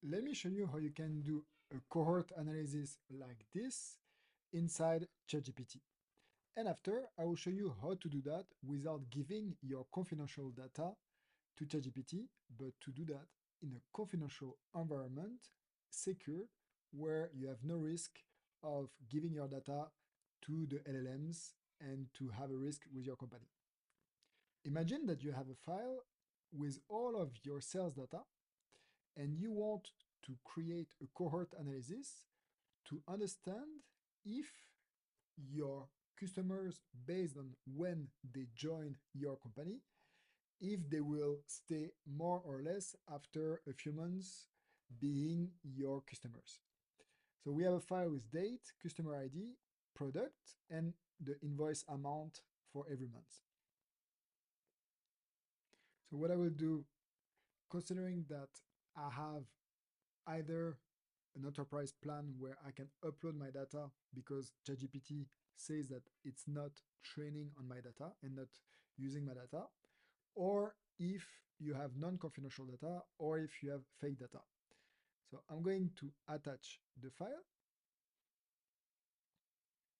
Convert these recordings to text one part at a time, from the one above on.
Let me show you how you can do a cohort analysis like this inside ChatGPT. And after, I will show you how to do that without giving your confidential data to ChatGPT, but to do that in a confidential environment, secure, where you have no risk of giving your data to the LLMs and to have a risk with your company. Imagine that you have a file with all of your sales data and you want to create a cohort analysis to understand if your customers, based on when they join your company, if they will stay more or less after a few months being your customers. So we have a file with date, customer ID, product, and the invoice amount for every month. So what I will do, considering that I have either an enterprise plan where I can upload my data because ChatGPT says that it's not training on my data and not using my data, or if you have non-confidential data, or if you have fake data. So I'm going to attach the file,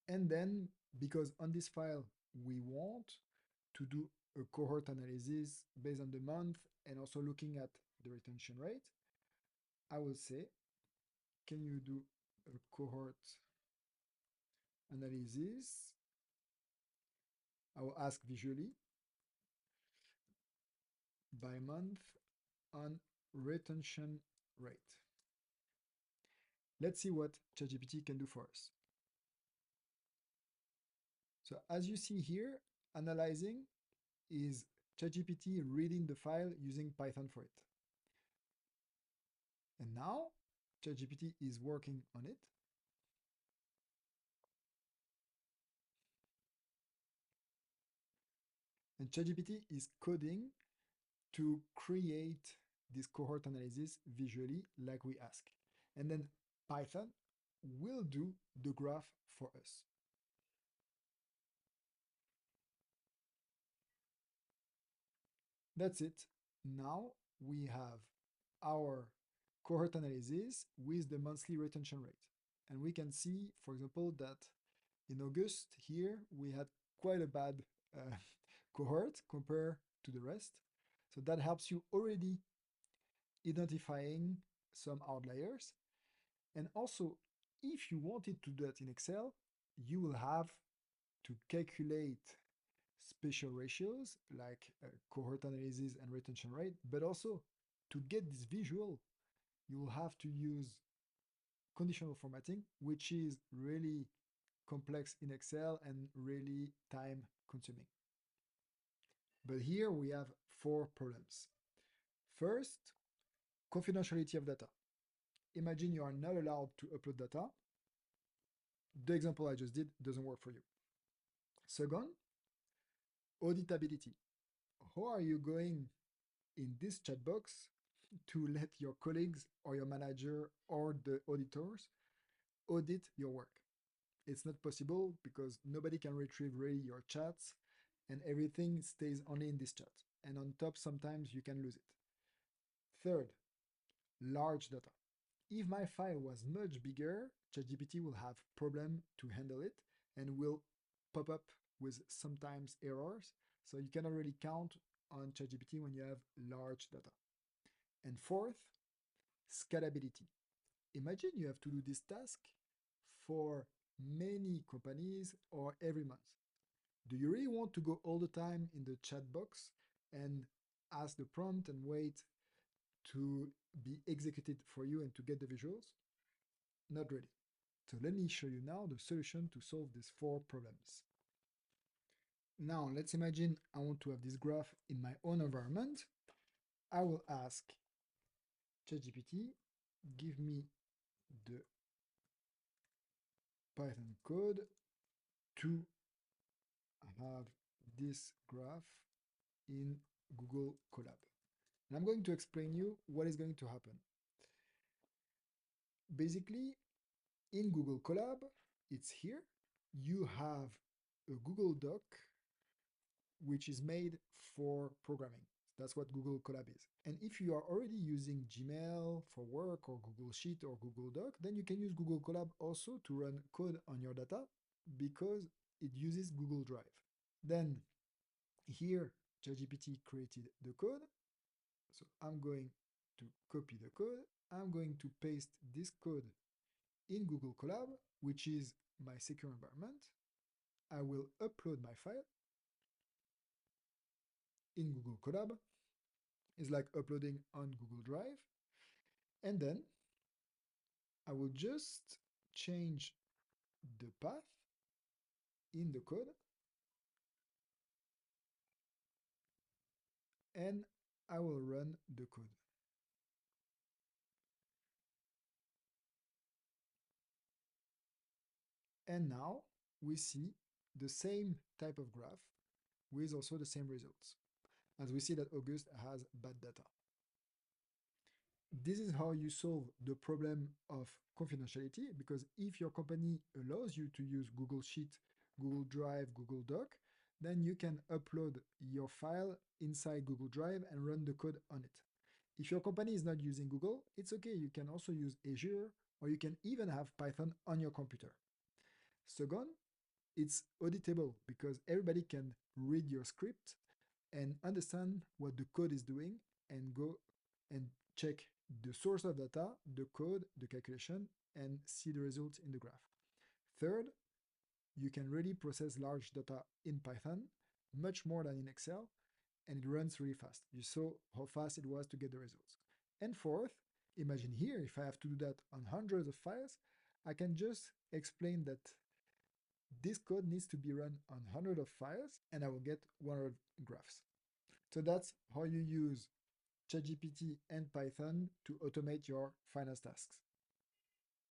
and then because on this file we want to do a cohort analysis based on the month and also looking at the retention rate, I will say, can you do a cohort analysis? I will ask visually by month on retention rate. Let's see what ChatGPT can do for us. So as you see here, analyzing is ChatGPT reading the file using Python for it. And now ChatGPT is working on it. And ChatGPT is coding to create this cohort analysis visually like we ask. And then Python will do the graph for us. That's it. Now we have our cohort analysis with the monthly retention rate. And we can see, for example, that in August here, we had quite a bad cohort compared to the rest. So that helps you already identifying some outliers. And also, if you wanted to do that in Excel, you will have to calculate special ratios like cohort analysis and retention rate, but also to get this visual, you will have to use conditional formatting, which is really complex in Excel and really time consuming. But here we have 4 problems. First, confidentiality of data. Imagine you are not allowed to upload data. The example I just did doesn't work for you. Second, auditability. How are you going in this chat box to let your colleagues or your manager or the auditors audit your work? It's not possible because nobody can retrieve really your chats and everything stays only in this chat. And on top, sometimes you can lose it. Third, large data. If my file was much bigger, ChatGPT will have problem to handle it and will pop up with sometimes errors. So you cannot really count on ChatGPT when you have large data. And fourth, scalability. Imagine you have to do this task for many companies or every month. Do you really want to go all the time in the chat box and ask the prompt and wait to be executed for you and to get the visuals? Not really. So let me show you now the solution to solve these 4 problems. Now let's imagine I want to have this graph in my own environment. I will ask ChatGPT, give me the Python code to have this graph in Google Colab. And I'm going to explain you what is going to happen. Basically, in Google Colab, it's here. You have a Google Doc which is made for programming. That's what Google Colab is. And if you are already using Gmail for work or Google Sheet or Google Doc, then you can use Google Colab also to run code on your data because it uses Google Drive. Then here, ChatGPT created the code. So I'm going to copy the code. I'm going to paste this code in Google Colab, which is my secure environment. I will upload my file in Google Colab. It's like uploading on Google Drive. And then I will just change the path in the code and I will run the code. And now we see the same type of graph with also the same results. As we see that August has bad data. This is how you solve the problem of confidentiality, because if your company allows you to use Google Sheet, Google Drive, Google Doc, then you can upload your file inside Google Drive and run the code on it. If your company is not using Google, it's okay. You can also use Azure, or you can even have Python on your computer. Second, it's auditable because everybody can read your script and understand what the code is doing and go and check the source of data, the code, the calculation, and see the results in the graph. Third, you can really process large data in Python, much more than in Excel, and it runs really fast. You saw how fast it was to get the results. And fourth, imagine here, if I have to do that on hundreds of files, I can just explain that this code needs to be run on hundreds of files, and I will get 100 graphs. So that's how you use ChatGPT and Python to automate your finance tasks.